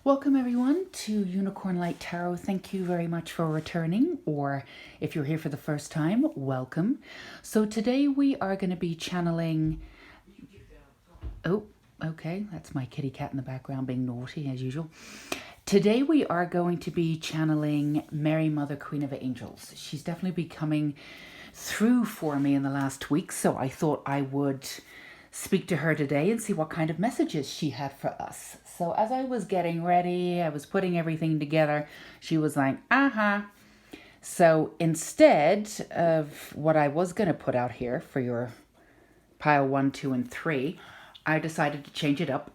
Welcome everyone to Unicorn Light Tarot. Thank you very much for returning, or if you're here for the first time, welcome. So today we are going to be channeling... Oh, okay, that's my kitty cat in the background being naughty as usual. Today we are going to be channeling Mary, Mother, Queen of Angels. She's definitely been coming through for me in the last week, so I thought I would speak to her today and see what kind of messages she had for us. So as I was getting ready, I was putting everything together, she was like, So instead of what I was going to put out here for your pile 1, 2, and 3, I decided to change it up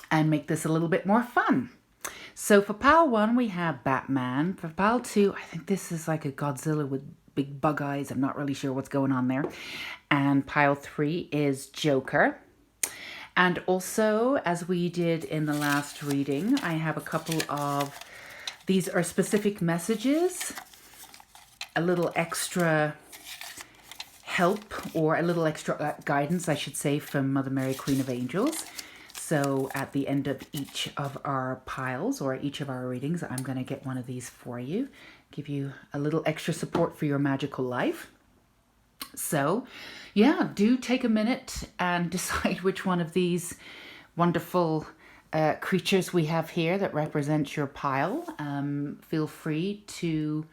and make this a little bit more fun. So for pile 1, we have Batman. For pile 2, I think this is like a Godzilla with big bug eyes. I'm not really sure what's going on there. And pile 3 is Joker. And also, as we did in the last reading, I have a couple of, these are specific messages, a little extra help, or a little extra guidance, I should say, from Mother Mary, Queen of Angels. So at the end of each of our piles, or each of our readings, I'm going to get one of these for you, give you a little extra support for your magical life. So yeah, do take a minute and decide which one of these wonderful creatures we have here that represents your pile. Feel free to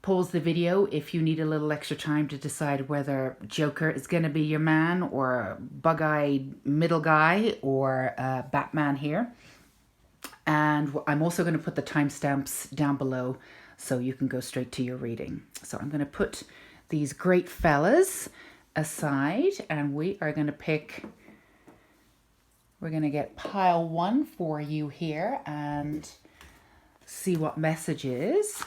pause the video if you need a little extra time to decide whether Joker is going to be your man, or bug-eyed middle guy, or Batman here. And I'm also going to put the timestamps down below so you can go straight to your reading. So I'm going to put these great fellas aside, and we are going to pick, we're going to get pile 1 for you here and see what messages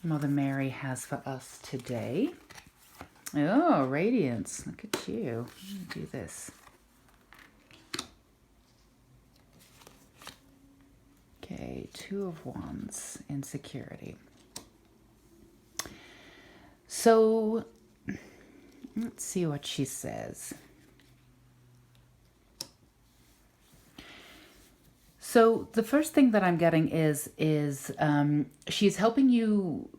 Mother Mary has for us today. Oh, radiance, look at you. I'm going to do this. Okay, 2 of Wands, insecurity. So let's see what she says. So the first thing that I'm getting is she's helping you,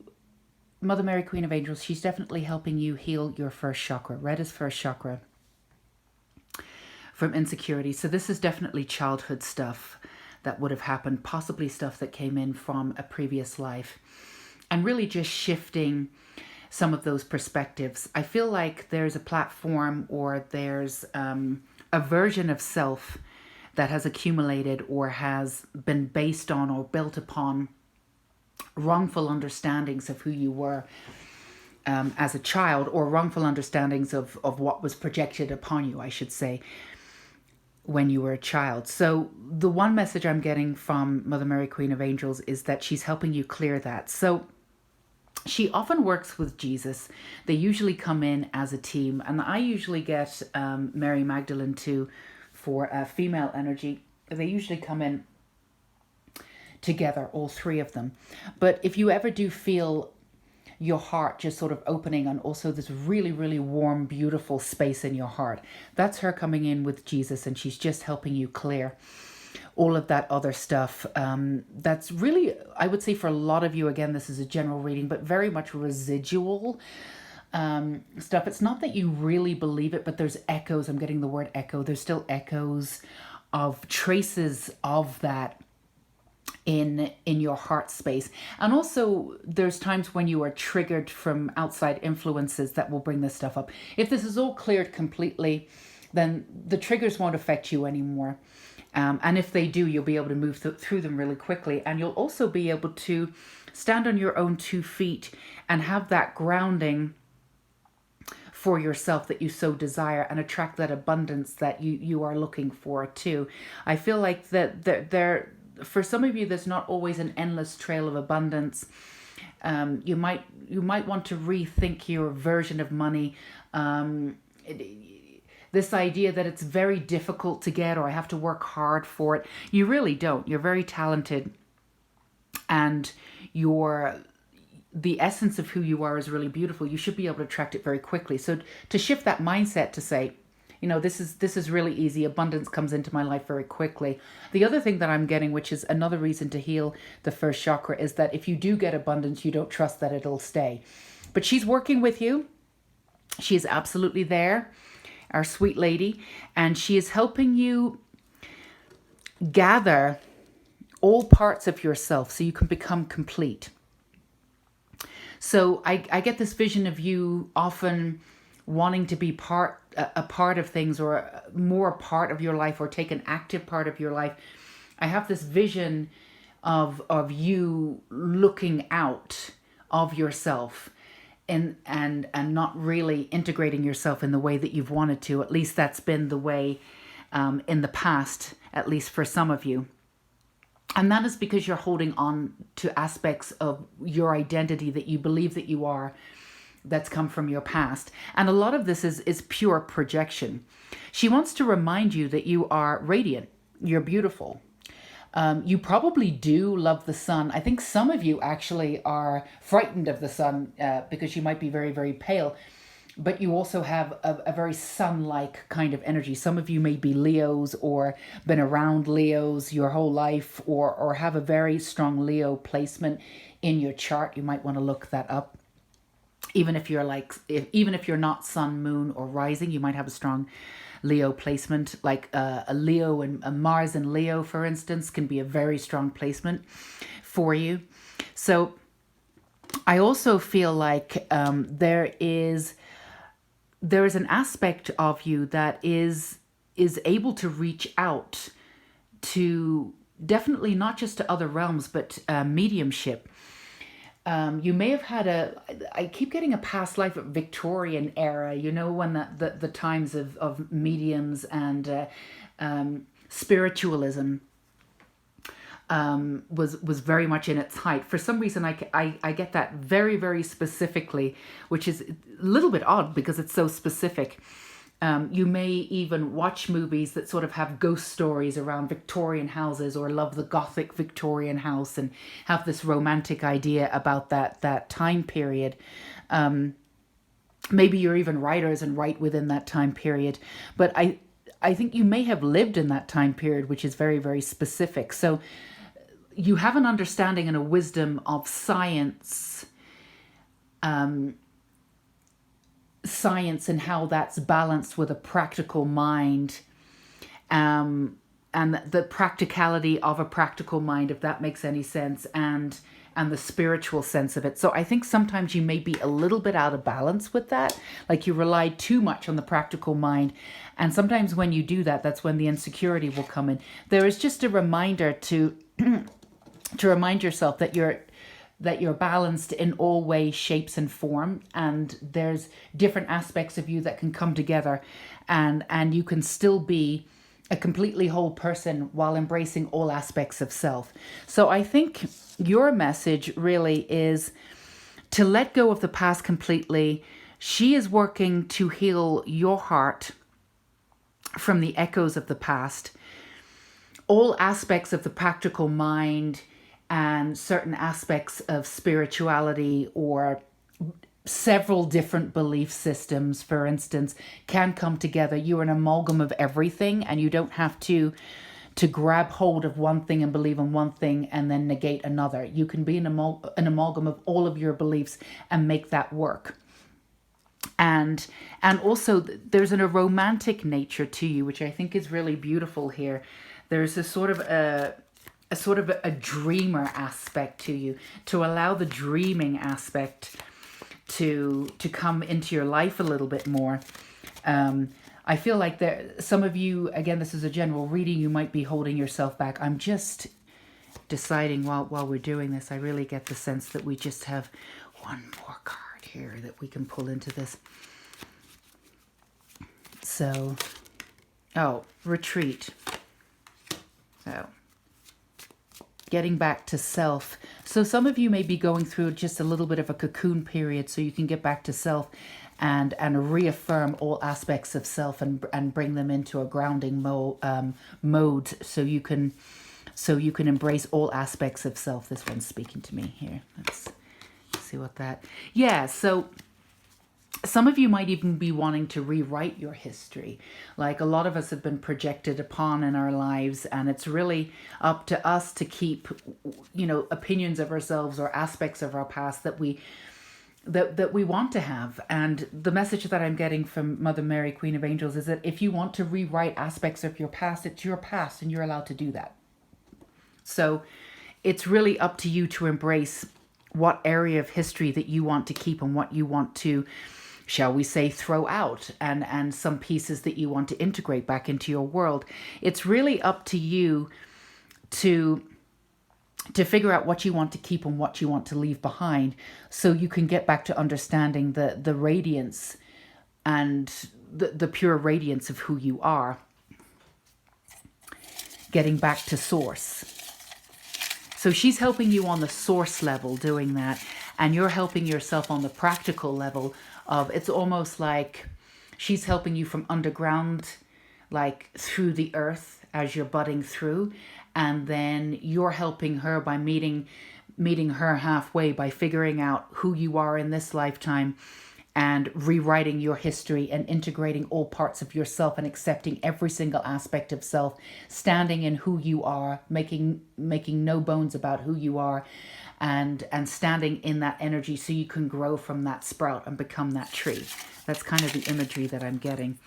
Mother Mary, Queen of Angels, she's definitely helping you heal your first chakra. Red is first chakra, from insecurity. So this is definitely childhood stuff that would have happened, possibly stuff that came in from a previous life, and really just shifting some of those perspectives. I feel like there's a platform, or there's a version of self that has accumulated or has been based on or built upon wrongful understandings of who you were as a child, or wrongful understandings of what was projected upon you, I should say, when you were a child. So the one message I'm getting from Mother Mary, Queen of Angels, is that she's helping you clear that. So she often works with Jesus. They usually come in as a team, and I usually get Mary Magdalene too for female energy. They usually come in together, all 3 of them. But if you ever do feel your heart just sort of opening, and also this really, really warm, beautiful space in your heart, that's her coming in with Jesus, and she's just helping you clear all of that other stuff. That's really, I would say for a lot of you, again, this is a general reading, but very much residual stuff. It's not that you really believe it, but there's echoes. I'm getting the word echo. There's still echoes of traces of that in your heart space. And also there's times when you are triggered from outside influences that will bring this stuff up. If this is all cleared completely, then the triggers won't affect you anymore. And if they do, you'll be able to move through them really quickly. And you'll also be able to stand on your own 2 feet and have that grounding for yourself that you so desire, and attract that abundance that you are looking for too. I feel like that there, for some of you, there's not always an endless trail of abundance. You might want to rethink your version of money. This idea that it's very difficult to get, or I have to work hard for it. You really don't. You're very talented, and the essence of who you are is really beautiful. You should be able to attract it very quickly. So to shift that mindset to say, You know, this is really easy. Abundance comes into my life very quickly. The other thing that I'm getting, which is another reason to heal the first chakra, is that if you do get abundance, you don't trust that it'll stay. But she's working with you. She is absolutely there, our sweet lady, and she is helping you gather all parts of yourself so you can become complete. So I get this vision of you often wanting to be a part of things, or more a part of your life, or take an active part of your life. I have this vision of you looking out of yourself and not really integrating yourself in the way that you've wanted to. At least that's been the way in the past, at least for some of you. And that is because you're holding on to aspects of your identity that you believe that you are, that's come from your past. And a lot of this is pure projection. She wants to remind you that you are radiant, you're beautiful. You probably do love the sun. I think some of you actually are frightened of the sun because you might be very, very pale. But you also have a very sun-like kind of energy. Some of you may be Leos, or been around Leos your whole life, or have a very strong Leo placement in your chart. You might want to look that up. Even if you're not sun, moon, or rising, you might have a strong Leo placement. Like a Leo and a Mars and Leo, for instance, can be a very strong placement for you. So I also feel like there is an aspect of you that is able to reach out to, definitely not just to other realms, but mediumship. You may have had I keep getting a past life of Victorian era, you know, when the times of mediums and spiritualism was very much in its height. For some reason, I get that very, very specifically, which is a little bit odd because it's so specific. You may even watch movies that sort of have ghost stories around Victorian houses, or love the Gothic Victorian house and have this romantic idea about that time period. Maybe you're even writers and write within that time period. But I think you may have lived in that time period, which is very, very specific. So you have an understanding and a wisdom of science, and how that's balanced with a practical mind, and the practicality of a practical mind, if that makes any sense, and the spiritual sense of it. So I think sometimes you may be a little bit out of balance with that, like you rely too much on the practical mind, and sometimes when you do that, that's when the insecurity will come in. There is just a reminder to remind yourself that you're balanced in all ways, shapes, and form, and there's different aspects of you that can come together, and you can still be a completely whole person while embracing all aspects of self. So I think your message really is to let go of the past completely. She is working to heal your heart from the echoes of the past. All aspects of the practical mind and certain aspects of spirituality, or several different belief systems, for instance, can come together. You're an amalgam of everything, and you don't have to grab hold of one thing and believe in one thing and then negate another. You can be an amalgam of all of your beliefs and make that work. And also there's a romantic nature to you, which I think is really beautiful here. There's a sort of a dreamer aspect to you, to allow the dreaming aspect to come into your life a little bit more. I feel like some of you, again, this is a general reading, you might be holding yourself back. I'm just deciding while we're doing this, I really get the sense that we just have one more card here that we can pull into this. So, retreat. So, getting back to self. So some of you may be going through just a little bit of a cocoon period so you can get back to self and reaffirm all aspects of self and bring them into a grounding mode so you can embrace all aspects of self. This one's speaking to me here. Let's see what that... Yeah, so Some of you might even be wanting to rewrite your history. Like a lot of us have been projected upon in our lives, and it's really up to us to keep, opinions of ourselves or aspects of our past that we want to have. And the message that I'm getting from Mother Mary, Queen of Angels, is that if you want to rewrite aspects of your past, it's your past and you're allowed to do that. So it's really up to you to embrace what area of history that you want to keep and what you want to, shall we say, throw out, and some pieces that you want to integrate back into your world. It's really up to you to figure out what you want to keep and what you want to leave behind, so you can get back to understanding the radiance and the pure radiance of who you are. Getting back to source. So she's helping you on the source level doing that, and you're helping yourself on the practical level of, it's almost like she's helping you from underground, like through the earth as you're budding through, and then you're helping her by meeting her halfway, by figuring out who you are in this lifetime and rewriting your history and integrating all parts of yourself and accepting every single aspect of self, standing in who you are, making no bones about who you are, and standing in that energy so you can grow from that sprout and become that tree. That's kind of the imagery that I'm getting.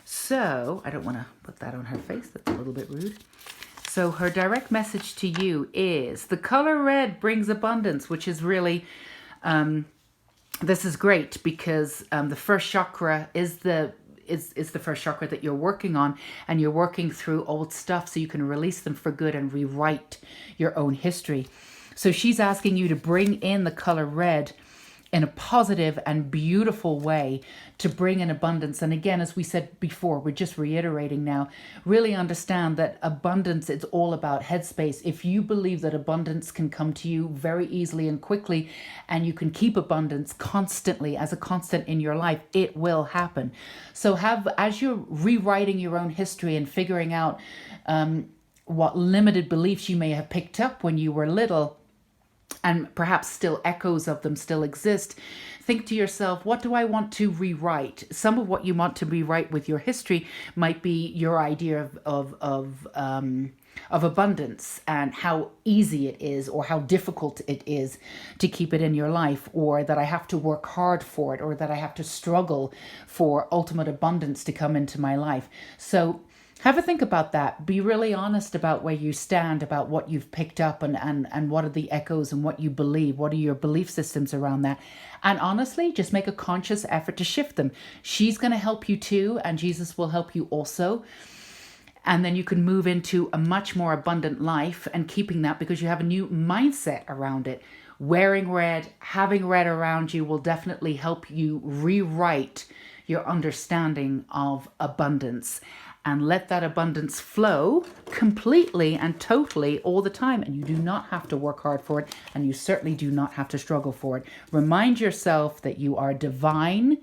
So I don't want to put that on her face. That's a little bit rude. So her direct message to you is the color red brings abundance, which is really, this is great because the first chakra is the first chakra that you're working on, and you're working through old stuff so you can release them for good and rewrite your own history. So she's asking you to bring in the color red in a positive and beautiful way to bring in abundance. And again, as we said before, we're just reiterating now, really understand that abundance, it's all about headspace. If you believe that abundance can come to you very easily and quickly, and you can keep abundance constantly as a constant in your life, it will happen. So as you're rewriting your own history and figuring out what limited beliefs you may have picked up when you were little, and perhaps still echoes of them still exist, think to yourself, what do I want to rewrite? Some of what you want to rewrite with your history might be your idea of abundance and how easy it is or how difficult it is to keep it in your life, or that I have to work hard for it, or that I have to struggle for ultimate abundance to come into my life. So have a think about that. Be really honest about where you stand, about what you've picked up, and what are the echoes and what you believe. What are your belief systems around that? And honestly, just make a conscious effort to shift them. She's going to help you too, and Jesus will help you also. And then you can move into a much more abundant life, and keeping that because you have a new mindset around it. Wearing red, having red around you will definitely help you rewrite your understanding of abundance. And let that abundance flow completely and totally all the time. And you do not have to work hard for it. And you certainly do not have to struggle for it. Remind yourself that you are divine.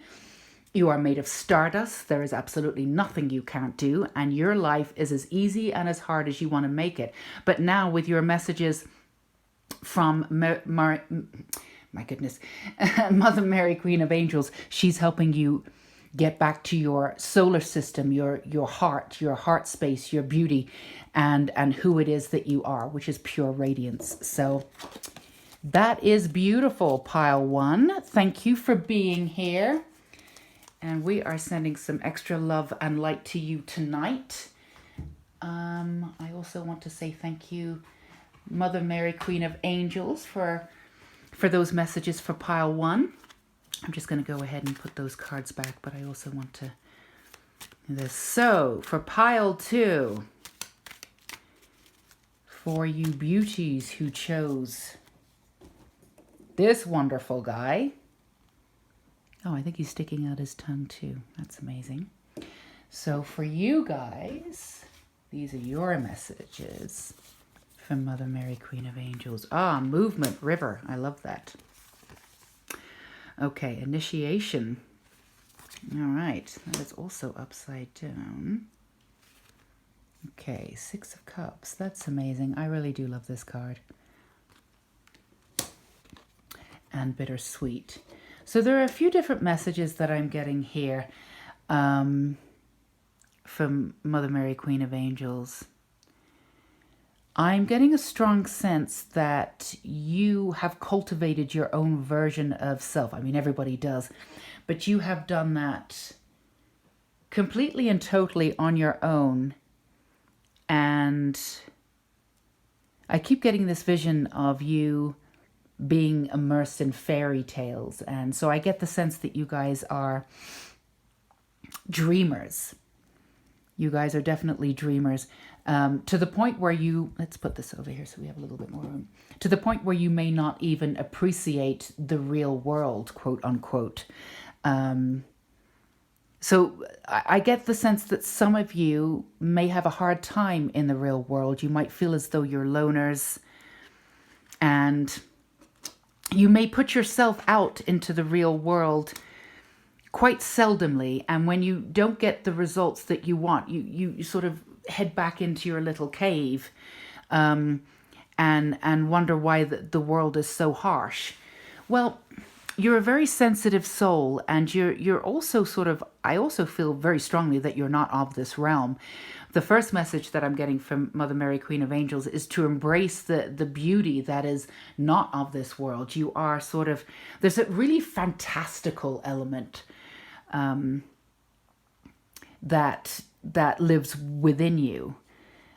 You are made of stardust. There is absolutely nothing you can't do. And your life is as easy and as hard as you want to make it. But now with your messages from my goodness, Mother Mary, Queen of Angels, she's helping you get back to your solar system, your heart space, your beauty, and who it is that you are, which is pure radiance. So that is beautiful, pile one. Thank you for being here. And we are sending some extra love and light to you tonight. I also want to say thank you, Mother Mary, Queen of Angels, for those messages for pile one. I'm just going to go ahead and put those cards back, but I also want to do this. So for pile two, for you beauties who chose this wonderful guy. Oh, I think he's sticking out his tongue too. That's amazing. So for you guys, these are your messages from Mother Mary, Queen of Angels. Movement, river. I love that. Okay, initiation. All right, that is also upside down. Okay, Six of Cups. That's amazing. I really do love this card. And bittersweet. So there are a few different messages that I'm getting here from Mother Mary, Queen of Angels. I'm getting a strong sense that you have cultivated your own version of self. I mean, everybody does, but you have done that completely and totally on your own. And I keep getting this vision of you being immersed in fairy tales. And so I get the sense that you guys are dreamers. You guys are definitely dreamers. To the point where you, let's put this over here so we have a little bit more room. To the point where you may not even appreciate the real world, quote unquote. So I get the sense that some of you may have a hard time in the real world. You might feel as though you're loners, and you may put yourself out into the real world quite seldomly. And when you don't get the results that you want, you sort of head back into your little cave and wonder why the world is so harsh. Well, you're a very sensitive soul, and you're also sort of, I also feel very strongly that you're not of this realm. The first message that I'm getting from Mother Mary, Queen of Angels, is to embrace the beauty that is not of this world. You are sort of, there's a really fantastical element that lives within you.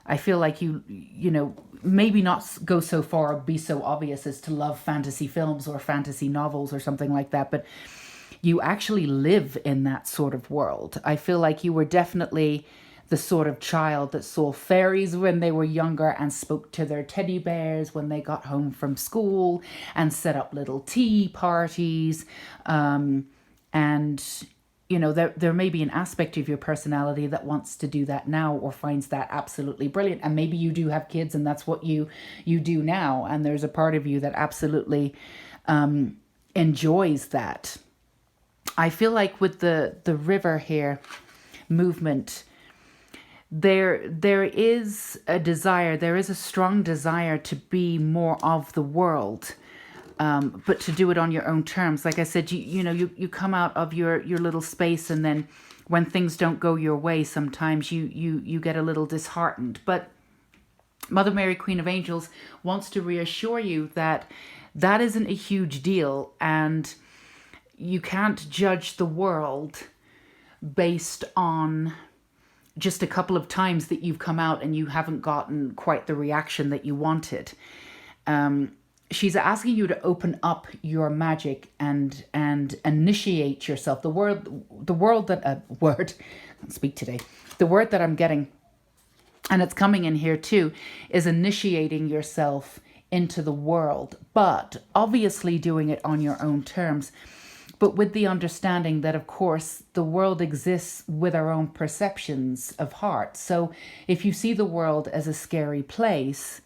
I feel like you know, maybe not go so far or be so obvious as to love fantasy films or fantasy novels or something like that, but you actually live in that sort of world. I feel like you were definitely the sort of child that saw fairies when they were younger and spoke to their teddy bears when they got home from school and set up little tea parties. And you know, there may be an aspect of your personality that wants to do that now or finds that absolutely brilliant. And maybe you do have kids and that's what you do now. And there's a part of you that absolutely enjoys that. I feel like with the river here movement, there is a desire, there is a strong desire to be more of the world. But to do it on your own terms. Like I said, you come out of your little space, and then when things don't go your way, sometimes you get a little disheartened. But Mother Mary, Queen of Angels, wants to reassure you that that isn't a huge deal, and you can't judge the world based on just a couple of times that you've come out and you haven't gotten quite the reaction that you wanted. She's asking you to open up your magic and initiate yourself. The word that I'm getting, and it's coming in here too, is initiating yourself into the world, but obviously doing it on your own terms, but with the understanding that, of course, the world exists with our own perceptions of heart. So if you see the world as a scary place,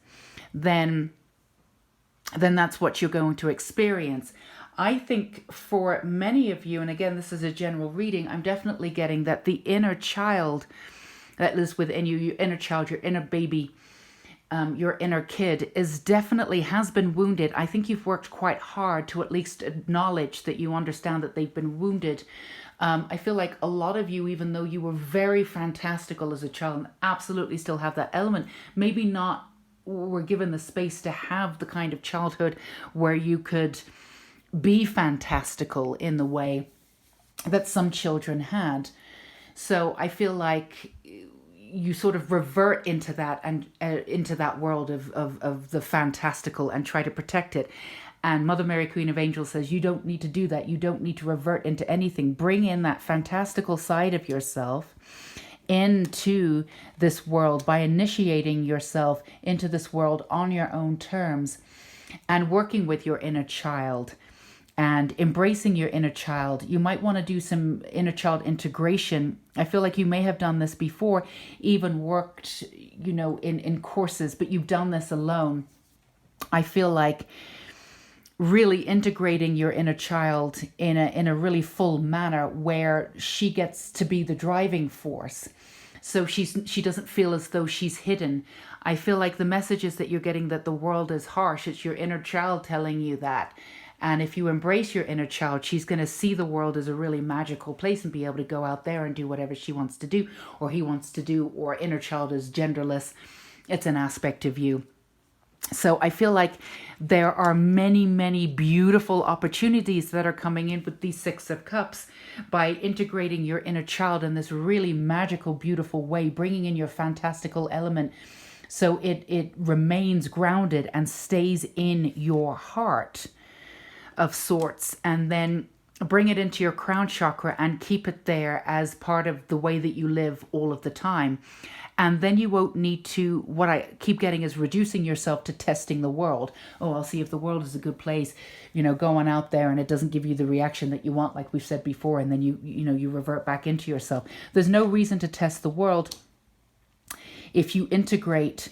then that's what you're going to experience. I think for many of you, and again, this is a general reading, I'm definitely getting that the inner child that lives within you, your inner child, your inner baby, your inner kid has been wounded. I think you've worked quite hard to at least acknowledge that you understand that they've been wounded. I feel like a lot of you, even though you were very fantastical as a child and absolutely still have that element, maybe not were given the space to have the kind of childhood where you could be fantastical in the way that some children had. So I feel like you sort of revert into that and into that world of the fantastical and try to protect it. And Mother Mary, Queen of Angels, says you don't need to do that. You don't need to revert into anything. Bring in that fantastical side of yourself into this world by initiating yourself into this world on your own terms and working with your inner child and embracing your inner child. You might want to do some inner child integration. I feel like you may have done this before, even worked, in courses, but you've done this alone. I feel like really integrating your inner child in a really full manner where she gets to be the driving force. So she doesn't feel as though she's hidden. I feel like the messages that you're getting that the world is harsh, it's your inner child telling you that. And if you embrace your inner child, she's going to see the world as a really magical place and be able to go out there and do whatever she wants to do or he wants to do, or inner child is genderless. It's an aspect of you. So I feel like there are many, many beautiful opportunities that are coming in with these Six of Cups by integrating your inner child in this really magical, beautiful way, bringing in your fantastical element so it remains grounded and stays in your heart of sorts, and then bring it into your crown chakra and keep it there as part of the way that you live all of the time. And then you won't need to, what I keep getting is reducing yourself to testing the world. Oh, I'll see if the world is a good place, going out there and it doesn't give you the reaction that you want, like we've said before, and then you revert back into yourself. There's no reason to test the world if you integrate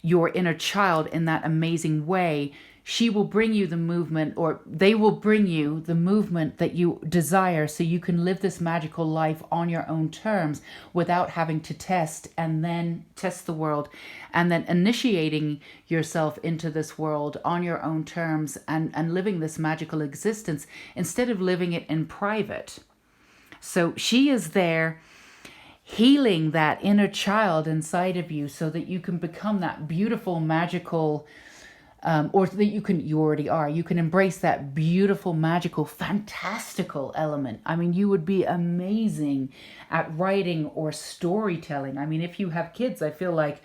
your inner child in that amazing way. She will bring you the movement, or they will bring you the movement that you desire, so you can live this magical life on your own terms without having to test the world, and then initiating yourself into this world on your own terms and living this magical existence instead of living it in private. So she is there healing that inner child inside of you so that you can become that beautiful, magical, or that you already are. You can embrace that beautiful, magical, fantastical element. I mean, you would be amazing at writing or storytelling. I mean, if you have kids, I feel like,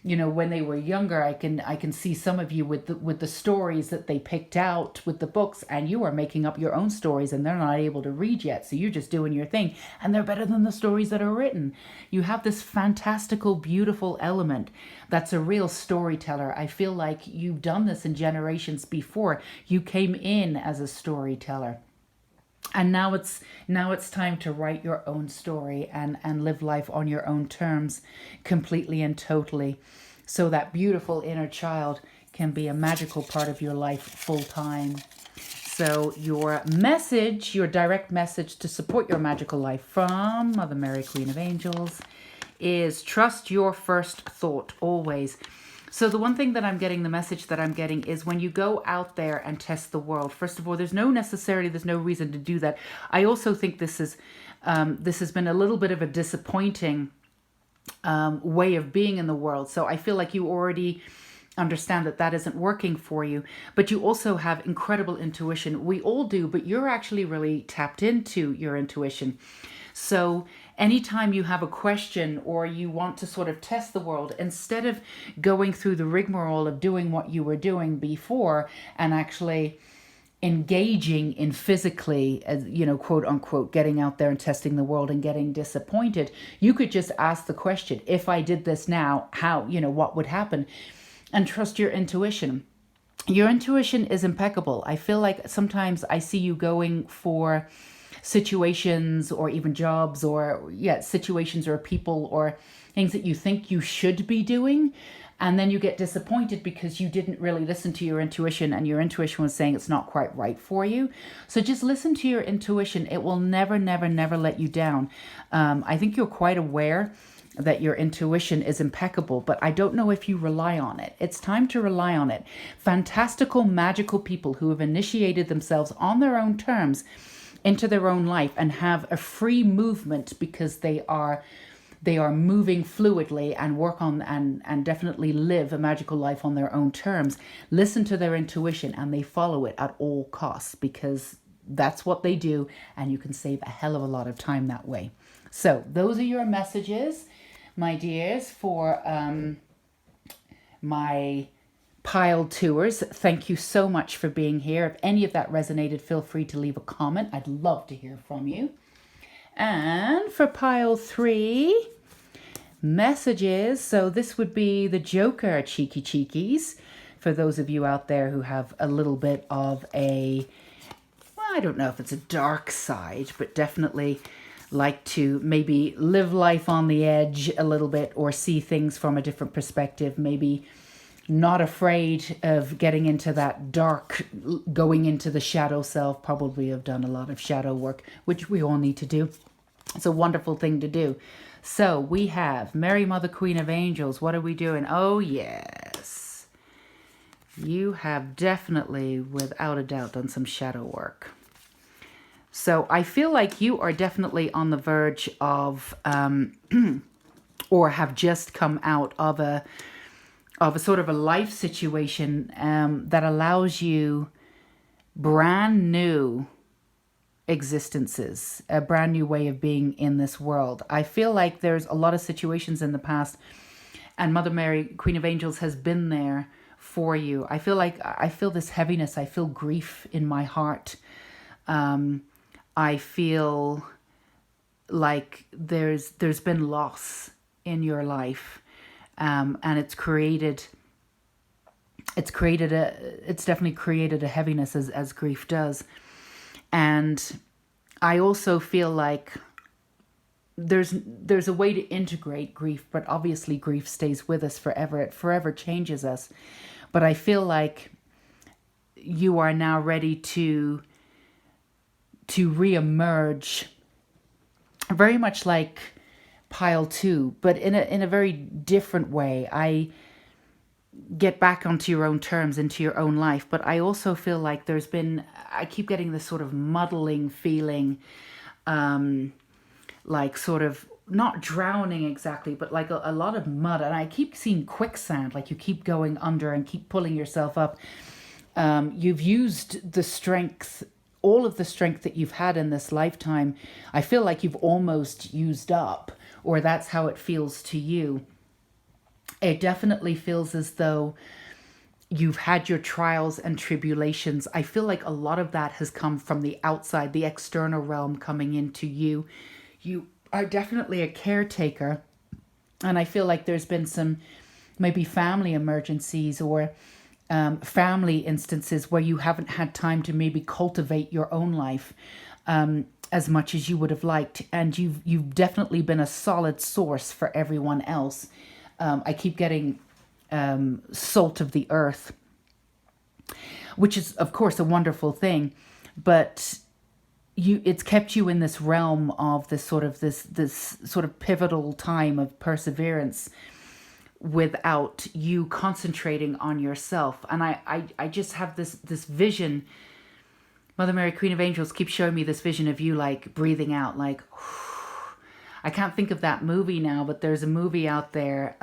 when they were younger, I can see some of you with the stories that they picked out with the books, and you are making up your own stories and they're not able to read yet. So you're just doing your thing and they're better than the stories that are written. You have this fantastical, beautiful element that's a real storyteller. I feel like you've done this in generations before. You came in as a storyteller. And now it's time to write your own story and live life on your own terms, completely and totally, so that beautiful inner child can be a magical part of your life full time. So your message, your direct message to support your magical life from Mother Mary, Queen of Angels, is trust your first thought always. So the one thing that I'm getting, the message that I'm getting, is when you go out there and test the world, first of all, there's no reason to do that. I also think this has been a little bit of a disappointing way of being in the world. So I feel like you already understand that isn't working for you, but you also have incredible intuition. We all do, but you're actually really tapped into your intuition. So anytime you have a question or you want to sort of test the world, instead of going through the rigmarole of doing what you were doing before and actually engaging in physically, quote unquote, getting out there and testing the world and getting disappointed, you could just ask the question, if I did this now, how, what would happen? And trust your intuition. Your intuition is impeccable. I feel like sometimes I see you going for situations or even jobs or situations or people or things that you think you should be doing, and then you get disappointed because you didn't really listen to your intuition, and your intuition was saying it's not quite right for you. So just listen to your intuition. It will never let you down. I think you're quite aware that your intuition is impeccable, but I don't know if you rely on it. It's time to rely on it. Fantastical, magical people who have initiated themselves on their own terms into their own life and have a free movement because they are moving fluidly and work on and definitely live a magical life on their own terms. Listen to their intuition and they follow it at all costs, because that's what they do, and you can save a hell of a lot of time that way. So those are your messages, my dears, for my pile tours. Thank you so much for being here. If any of that resonated, feel free to leave a comment. I'd love to hear from you. And for pile 3 messages, so this would be the Joker, cheeky cheekies, for those of you out there who have a little bit of a, well, I don't know if it's a dark side, but definitely like to maybe live life on the edge a little bit or see things from a different perspective, maybe not afraid of getting into that dark, going into the shadow self. Probably have done a lot of shadow work, which we all need to do. It's a wonderful thing to do. So we have Mary, Mother, Queen of Angels. What are we doing? Oh, yes. You have definitely, without a doubt, done some shadow work. So I feel like you are definitely on the verge of, or have just come out of a sort of a life situation that allows you brand new existences, a brand new way of being in this world. I feel like there's a lot of situations in the past, and Mother Mary, Queen of Angels, has been there for you. I feel this heaviness. I feel grief in my heart. I feel like there's been loss in your life, and it's definitely created a heaviness, as grief does. And I also feel like there's a way to integrate grief, but obviously grief stays with us forever. It forever changes us. But I feel like you are now ready to reemerge, very much like pile 2, but in a very different way. I get back onto your own terms, into your own life. But I also feel like I keep getting this sort of muddling feeling, like sort of not drowning exactly, but like a lot of mud. And I keep seeing quicksand, like you keep going under and keep pulling yourself up. You've used the strength, all of the strength that you've had in this lifetime. I feel like you've almost used up, or that's how it feels to you. It definitely feels as though you've had your trials and tribulations. I feel like a lot of that has come from the outside, the external realm coming into you. You are definitely a caretaker. And I feel like there's been some maybe family emergencies or family instances where you haven't had time to maybe cultivate your own life as much as you would have liked. And you've definitely been a solid source for everyone else. I keep getting salt of the earth, which is, of course, a wonderful thing. But it's kept you in this realm of this sort of pivotal time of perseverance without you concentrating on yourself. And I just have this vision. Mother Mary, Queen of Angels, keeps showing me this vision of you like breathing out, like I can't think of that movie now, but there's a movie out there.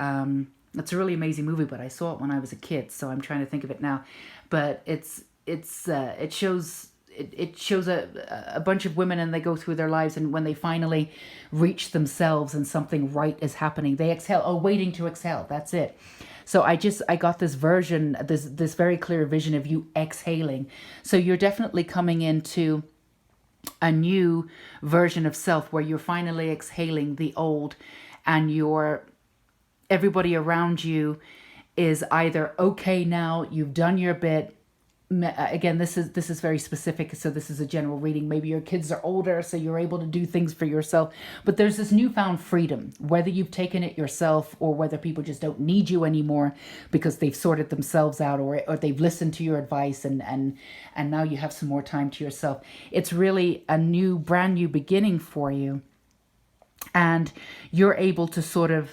It's a really amazing movie, but I saw it when I was a kid, so I'm trying to think of it now. But it shows a bunch of women, and they go through their lives, and when they finally reach themselves and something right is happening, they exhale. Oh, waiting to exhale. That's it. So I got this version, this very clear vision of you exhaling. So you're definitely coming into a new version of self where you're finally exhaling the old, and everybody around you is either okay now, you've done your bit. Again, this is very specific, so this is a general reading. Maybe your kids are older, so you're able to do things for yourself. But there's this newfound freedom, whether you've taken it yourself or whether people just don't need you anymore because they've sorted themselves out, or they've listened to your advice, and now you have some more time to yourself. It's really a brand new beginning for you, and you're able to sort of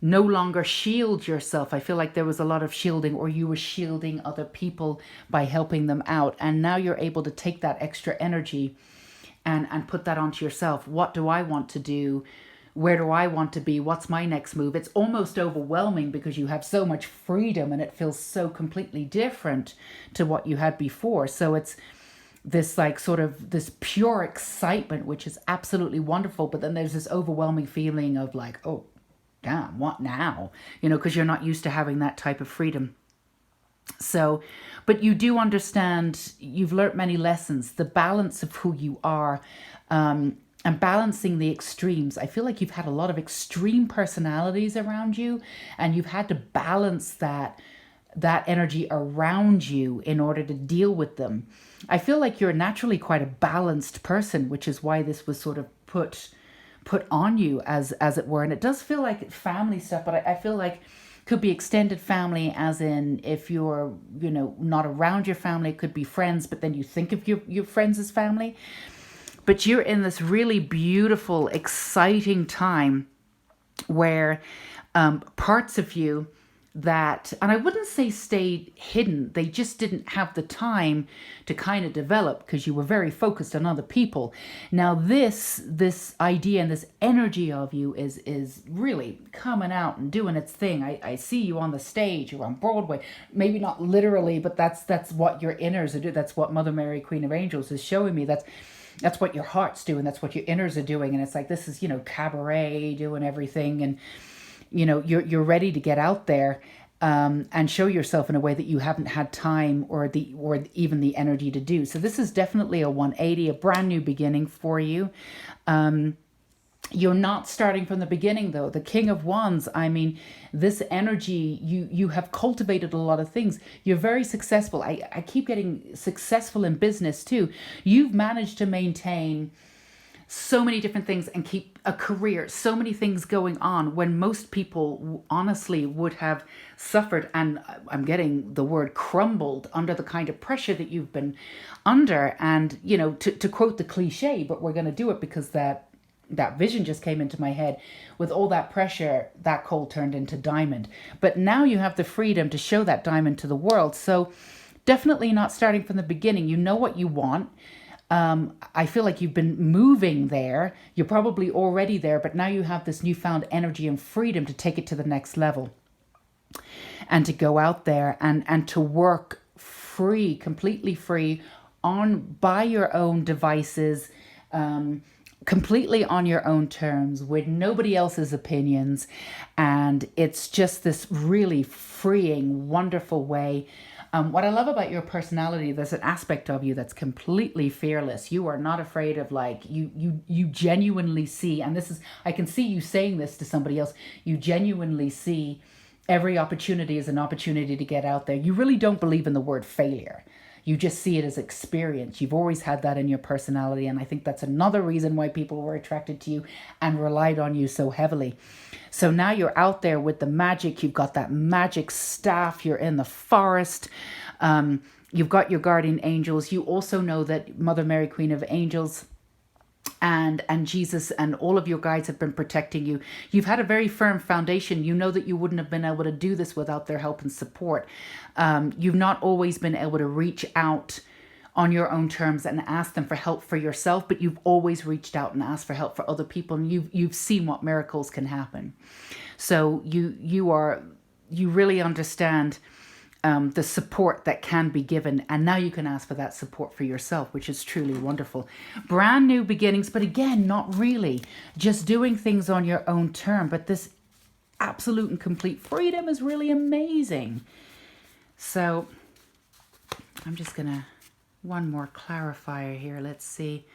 no longer shield yourself. I feel like there was a lot of shielding, or you were shielding other people by helping them out. And now you're able to take that extra energy and put that onto yourself. What do I want to do? Where do I want to be? What's my next move? It's almost overwhelming because you have so much freedom and it feels so completely different to what you had before. So it's this like sort of this pure excitement, which is absolutely wonderful. But then there's this overwhelming feeling of like, oh, damn, what now? Because you're not used to having that type of freedom. So, but you do understand, you've learnt many lessons, the balance of who you are, and balancing the extremes. I feel like you've had a lot of extreme personalities around you, and you've had to balance that energy around you in order to deal with them. I feel like you're naturally quite a balanced person, which is why this was sort of put on you as it were. And it does feel like family stuff, but I feel like could be extended family, as in if you're not around your family, it could be friends, but then you think of your friends as family. But you're in this really beautiful, exciting time where parts of you that, and I wouldn't say stayed hidden, they just didn't have the time to kind of develop because you were very focused on other people. Now this idea and this energy of you is really coming out and doing its thing. I see you on the stage, you're on Broadway, maybe not literally, but that's what your inners are doing. That's what Mother Mary, Queen of Angels, is showing me. That's what your heart's doing, that's what your inners are doing. And it's like, this is, cabaret, doing everything, and you're ready to get out there and show yourself in a way that you haven't had time or even the energy to do. So this is definitely a 180, a brand new beginning for you. You're not starting from the beginning, though. The King of Wands, I mean, this energy, you have cultivated a lot of things. You're very successful. I keep getting successful in business too. You've managed to maintain so many different things and keep a career, so many things going on, when most people honestly would have suffered, and I'm getting the word crumbled, under the kind of pressure that you've been under. And, to quote the cliche, but we're going to do it because that vision just came into my head. With all that pressure, that coal turned into diamond. But now you have the freedom to show that diamond to the world. So definitely not starting from the beginning. You know what you want. I feel like you've been moving there. You're probably already there, but now you have this newfound energy and freedom to take it to the next level and to go out there and to work free, completely free, by your own devices, completely on your own terms, with nobody else's opinions. And it's just this really freeing, wonderful way. What I love about your personality, there's an aspect of you that's completely fearless. You are not afraid of, you genuinely see, and I can see you saying this to somebody else, you genuinely see every opportunity as an opportunity to get out there. You really don't believe in the word failure. You just see it as experience. You've always had that in your personality. And I think that's another reason why people were attracted to you and relied on you so heavily. So now you're out there with the magic. You've got that magic staff. You're in the forest. You've got your guardian angels. You also know that Mother Mary, Queen of Angels, and Jesus and all of your guides have been protecting you. You've had a very firm foundation. You know that you wouldn't have been able to do this without their help and support. You've not always been able to reach out on your own terms and ask them for help for yourself, but you've always reached out and asked for help for other people, and you've seen what miracles can happen. So you really understand the support that can be given, and now you can ask for that support for yourself, which is truly wonderful. Brand new beginnings, but again, not really just doing things on your own term, but this absolute and complete freedom is really amazing. So I'm just gonna one more clarifier here. Let's see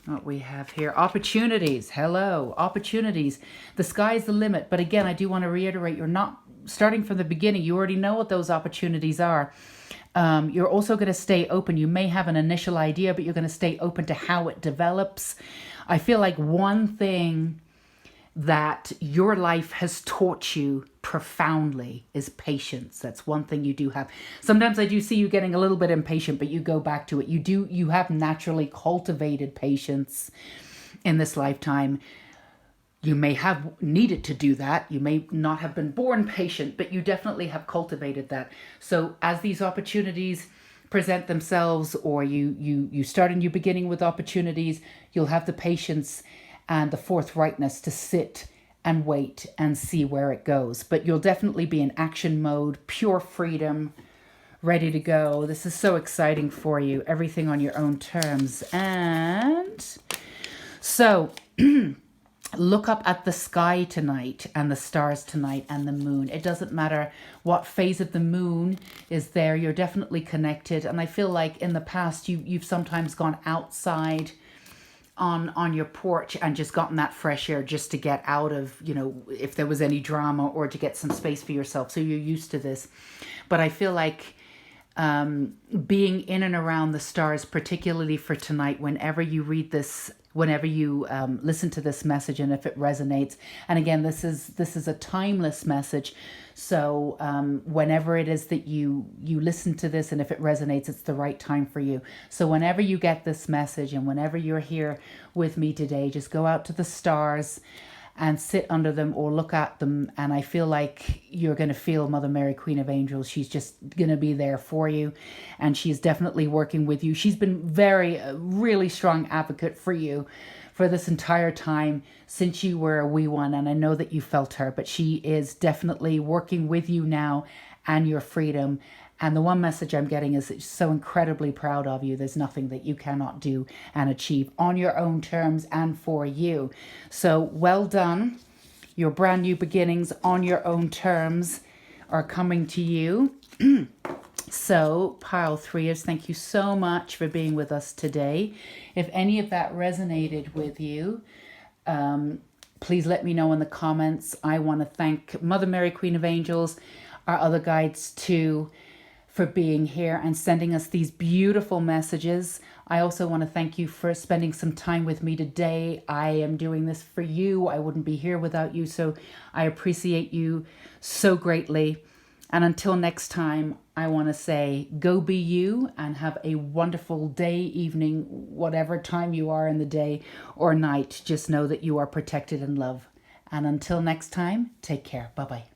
what we have here. Opportunities. Hello, opportunities. The sky's the limit. But again, I do want to reiterate, you're not starting from the beginning. You already know what those opportunities are. You're also going to stay open. You may have an initial idea, but you're going to stay open to how it develops. I feel like one thing that your life has taught you profoundly is patience. That's one thing you do have. Sometimes I do see you getting a little bit impatient, but you go back to it. You have naturally cultivated patience in this lifetime. You may have needed to do that. You may not have been born patient, but you definitely have cultivated that. So as these opportunities present themselves, or you start a new beginning with opportunities, you'll have the patience and the forthrightness to sit and wait and see where it goes. But you'll definitely be in action mode, pure freedom, ready to go. This is so exciting for you. Everything on your own terms. And so look up at the sky tonight and the stars tonight and the moon. It doesn't matter what phase of the moon is there. You're definitely connected. And I feel like in the past, you've sometimes gone outside on your porch and just gotten that fresh air just to get out of, if there was any drama, or to get some space for yourself. So you're used to this. But I feel like being in and around the stars, particularly for tonight, whenever you read this, whenever you listen to this message, and if it resonates, and again, this is a timeless message. So whenever it is that you listen to this, and if it resonates, it's the right time for you. So whenever you get this message, and whenever you're here with me today, just go out to the stars and sit under them or look at them. And I feel like you're going to feel Mother Mary, Queen of Angels. She's just going to be there for you. And she's definitely working with you. She's been really strong advocate for you for this entire time since you were a wee one. And I know that you felt her, but she is definitely working with you now and your freedom. And the one message I'm getting is that she's so incredibly proud of you. There's nothing that you cannot do and achieve on your own terms and for you. So well done. Your brand new beginnings on your own terms are coming to you. So pile threeers, thank you so much for being with us today. If any of that resonated with you, please let me know in the comments. I want to thank Mother Mary, Queen of Angels, our other guides too, for being here and sending us these beautiful messages. I also want to thank you for spending some time with me today. I am doing this for you. I wouldn't be here without you, so I appreciate you so greatly. And until next time, I want to say, go be you and have a wonderful day, evening, whatever time you are in the day or night. Just know that you are protected in love. And until next time, take care. Bye-bye.